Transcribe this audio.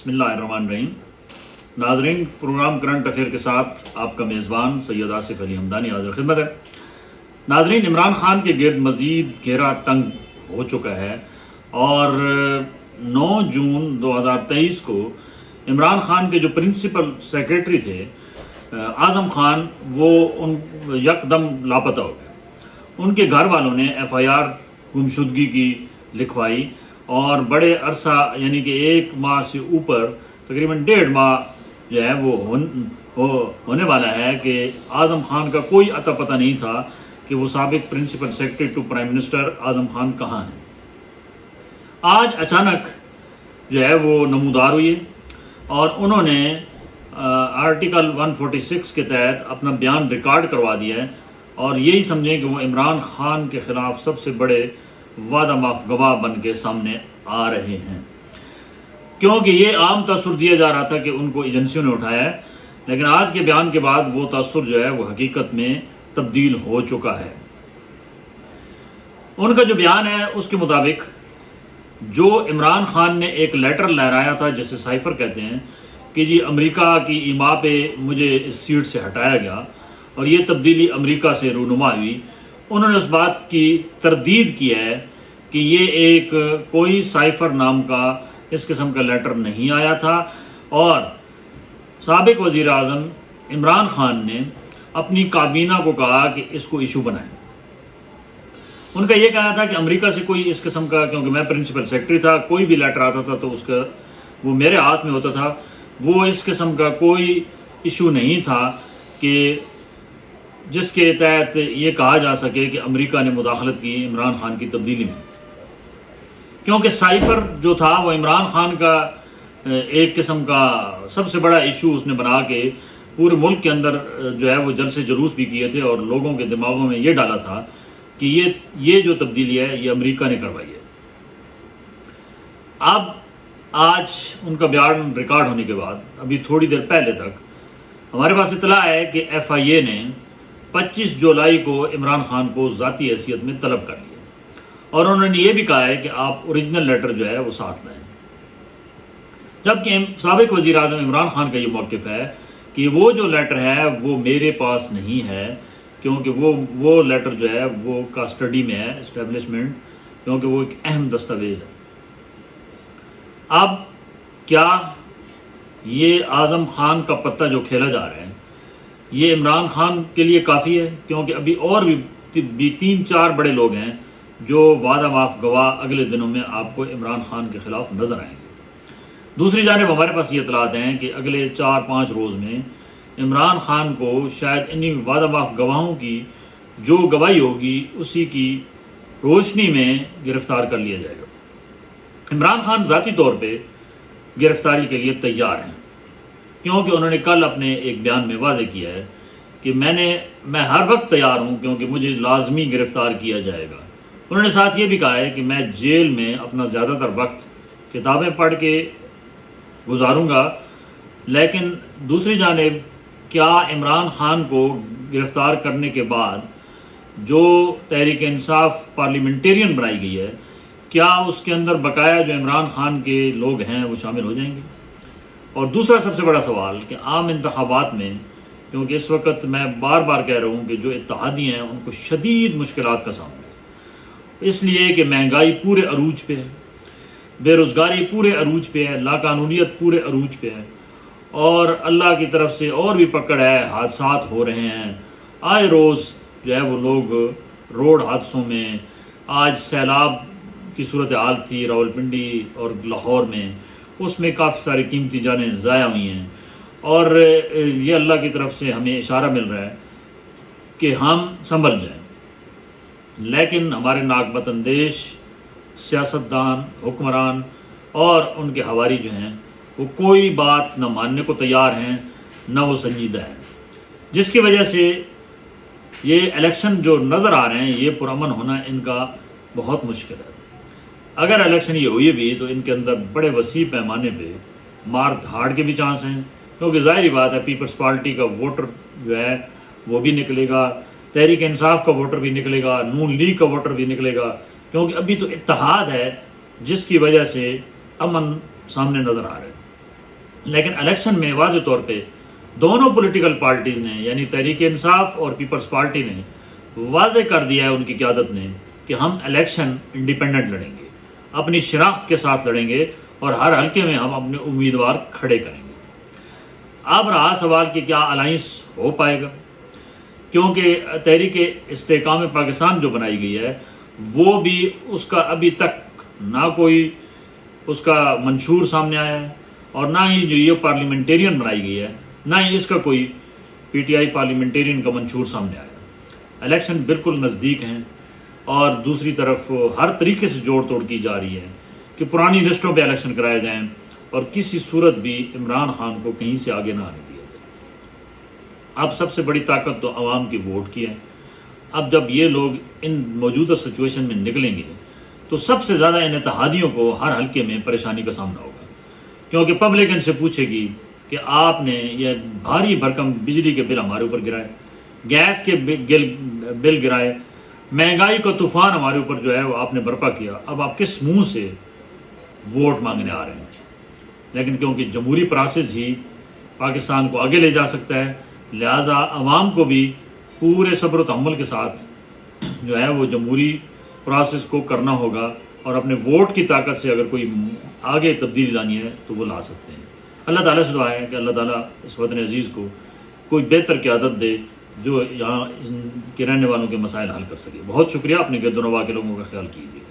बिस्मिल्लाह रहमान रहीम। नाजरीन, programme current affair के साथ आपका मेज़बान सैयद आसिफ अली हमदानी हाजिर खिदमत है। नाजरीन, इमरान खान के गिर्द मज़ीद घेरा तंग हो चुका है और 9 जून 2023 को इमरान खान के जो प्रिंसिपल सेक्रेटरी थे आज़म खान, वो यकदम लापता हो गए। उनके घर वालों ने FIR गुमशुदगी की लिखवाई और बड़े अरसा यानी कि 1 माह से ऊपर तकरीबन 1.5 माह जो है वो होने वाला है कि आज़म खान का कोई अता पता नहीं था कि वो साबिक principal secretary to prime minister Azam Khan कहाँ हैं। आज अचानक जो है वो नमूदार हुई और उन्होंने आर्टिकल 146 के तहत अपना बयान रिकॉर्ड करवा दिया है और यही समझें कि वो इमरान खान के ख़िलाफ़ सबसे बड़े वादा माफ गवाह बन के सामने आ रहे हैं, क्योंकि ये आम तसुर दिया जा रहा था कि उनको एजेंसियों ने उठाया है, लेकिन आज के बयान के बाद वो तसुर जो है वो हकीकत में तब्दील हो चुका है। उनका जो बयान है उसके मुताबिक जो इमरान खान ने एक लेटर लहराया था जिसे साइफर कहते हैं कि जी अमेरिका की ईमा पे मुझे इस सीट से हटाया गया और ये तब्दीली अमेरिका से रूनुमा हुई, उन्होंने उस बात की तरदीद की है कि ये एक कोई साइफर नाम का इस किस्म का लेटर नहीं आया था और साबिक वज़ीर आज़म इमरान खान ने अपनी काबीना को कहा कि इसको इशू बनाएं। उनका ये कहना था कि अमेरिका से कोई इस किस्म का, क्योंकि मैं प्रिंसिपल सेक्रेटरी था, कोई भी लेटर आता था तो उसका वो मेरे हाथ में होता था, वो इस किस्म का कोई इशू नहीं था कि जिसके तहत ये कहा जा सके कि अमेरिका ने मुदाखलत की इमरान खान की तब्दीली में, क्योंकि साइफर जो था वो इमरान खान का एक किस्म का सबसे बड़ा इशू उसने बना के पूरे मुल्क के अंदर जो है वो जलसे जुलूस भी किए थे और लोगों के दिमागों में ये डाला था कि ये जो तब्दीली है ये अमेरिका ने करवाई है। अब आज उनका बयान रिकॉर्ड होने के बाद अभी थोड़ी देर पहले तक हमारे पास इतला है कि FIA ने 25 जुलाई को इमरान खान को ज़ाती हैसियत में तलब कर लिया और उन्होंने ये भी कहा है कि आप ओरिजिनल लेटर जो है वो साथ लाएं। जबकि साबिक वज़ीर आज़म इमरान खान का ये मौक़िफ़ है कि वो जो लेटर है वो मेरे पास नहीं है, क्योंकि वो लेटर जो है वो कस्टडी में है इस्टेब्लिशमेंट, क्योंकि वो एक अहम दस्तावेज़ है। अब क्या ये आज़म खान का पत्ता जो खेला जा रहा है ये इमरान खान के लिए काफ़ी है, क्योंकि अभी और भी 3-4 बड़े लोग हैं जो वादा माफ गवाह अगले दिनों में आपको इमरान खान के ख़िलाफ़ नज़र आएंगे। दूसरी जानिब हमारे पास ये इतलात हैं कि अगले 4-5 रोज़ में इमरान खान को शायद इन्हीं वादा माफ गवाहों की जो गवाही होगी उसी की रोशनी में गिरफ़्तार कर लिया जाएगा। इमरान खान ज़ाती तौर पर गिरफ़्तारी के लिए तैयार हैं, क्योंकि उन्होंने कल अपने एक बयान में वाज़ेह किया है कि मैं हर वक्त तैयार हूँ क्योंकि मुझे लाजमी गिरफ़्तार किया जाएगा। उन्होंने साथ ये भी कहा है कि मैं जेल में अपना ज़्यादातर वक्त किताबें पढ़ के गुजारूँगा, लेकिन दूसरी जानिब क्या इमरान खान को गिरफ़्तार करने के बाद जो तहरीक इंसाफ पार्लियामेंटेरियन बनाई गई है, क्या उसके अंदर बकाया जो इमरान खान के लोग हैं वो शामिल हो जाएंगे? और दूसरा सबसे बड़ा सवाल कि आम इंतखाबात में, क्योंकि इस वक्त मैं बार बार कह रहा हूँ कि जो इत्तेहादी हैं उनको शदीद मुश्किलात का सामना है, इसलिए कि महंगाई पूरे अरूज पे है, बेरोज़गारी पूरे अरूज पे है, लाकानूनियत पूरे अरूज पे है और अल्लाह की तरफ से और भी पकड़ है, हादसात हो रहे हैं। आए रोज़ जो है वो लोग रोड हादसों में, आज सैलाब की सूरत हाल थी रावलपिंडी और लाहौर में, उसमें काफ़ी सारी कीमती जानें ज़ाया हुई हैं और ये अल्लाह की तरफ से हमें इशारा मिल रहा है कि हम संभल जाएं। लेकिन हमारे नाकबतंदेश सियासतदान, हुक्मरान और उनके हवारी जो हैं वो कोई बात न मानने को तैयार हैं, न वो संजीदा हैं, जिसकी वजह से ये इलेक्शन जो नज़र आ रहे हैं ये पुरअमन होना इनका बहुत मुश्किल है। अगर इलेक्शन ये हुई भी तो इनके अंदर बड़े वसी पैमाने पे मार धाड़ के भी चांस हैं, क्योंकि ज़ाहिर बात है पीपल्स पार्टी का वोटर जो है वो भी निकलेगा, तहरीक इंसाफ का वोटर भी निकलेगा, नून लीग का वोटर भी निकलेगा, क्योंकि अभी तो इत्तेहाद है जिसकी वजह से अमन सामने नज़र आ रहा है। لیکن الیکشن میں واضح طور پہ دونوں پولیٹیکل پارٹیز نے یعنی تحریک انصاف اور پیپلز پارٹی نے واضح کر دیا ہے ان کی قیادت نے کہ ہم الیکشن انڈیپینڈنٹ لڑیں گے، اپنی شناخت کے ساتھ لڑیں گے اور ہر حلقے میں ہم اپنے امیدوار کھڑے کریں گے۔ اب رہا سوال کہ کیا الائنس ہو پائے گا، کیونکہ تحریک استحکام پاکستان جو بنائی گئی ہے وہ بھی اس کا ابھی تک نہ کوئی اس کا منشور سامنے آیا ہے، اور نہ ہی جو یہ پارلیمنٹیرین بنائی گئی ہے نہ ہی اس کا کوئی پی ٹی آئی پارلیمنٹیرین کا منشور سامنے آیا۔ الیکشن بالکل نزدیک ہیں، اور دوسری طرف ہر طریقے سے جوڑ توڑ کی جا رہی ہے کہ پرانی لسٹوں پہ الیکشن کرائے جائیں اور کسی صورت بھی عمران خان کو کہیں سے آگے نہ آنے دیا جائے۔ اب سب سے بڑی طاقت تو عوام کی ووٹ کی ہے۔ اب جب یہ لوگ ان موجودہ سچویشن میں نکلیں گے تو سب سے زیادہ ان اتحادیوں کو ہر حلقے میں پریشانی کا سامنا ہوگا، کیونکہ پبلک ان سے پوچھے گی کہ آپ نے یہ بھاری بھرکم بجلی کے بل ہمارے اوپر گرائے، گیس کے بل گرائے، مہنگائی کا طوفان ہمارے اوپر جو ہے وہ آپ نے برپا کیا، اب آپ کس منہ سے ووٹ مانگنے آ رہے ہیں؟ لیکن کیونکہ جمہوری پروسیس ہی پاکستان کو آگے لے جا سکتا ہے، لہٰذا عوام کو بھی پورے صبر و تحمل کے ساتھ جو ہے وہ جمہوری پروسیس کو کرنا ہوگا، اور اپنے ووٹ کی طاقت سے اگر کوئی آگے تبدیلی لانی ہے تو وہ لا سکتے ہیں۔ اللہ تعالیٰ سے دعا ہے کہ اللہ تعالیٰ اس وطن عزیز کو کوئی بہتر قیادت دے جو یہاں کے رہنے والوں کے مسائل حل کر سکے۔ بہت شکریہ، اپنے گرد و نواح کے لوگوں کا خیال کیجیے۔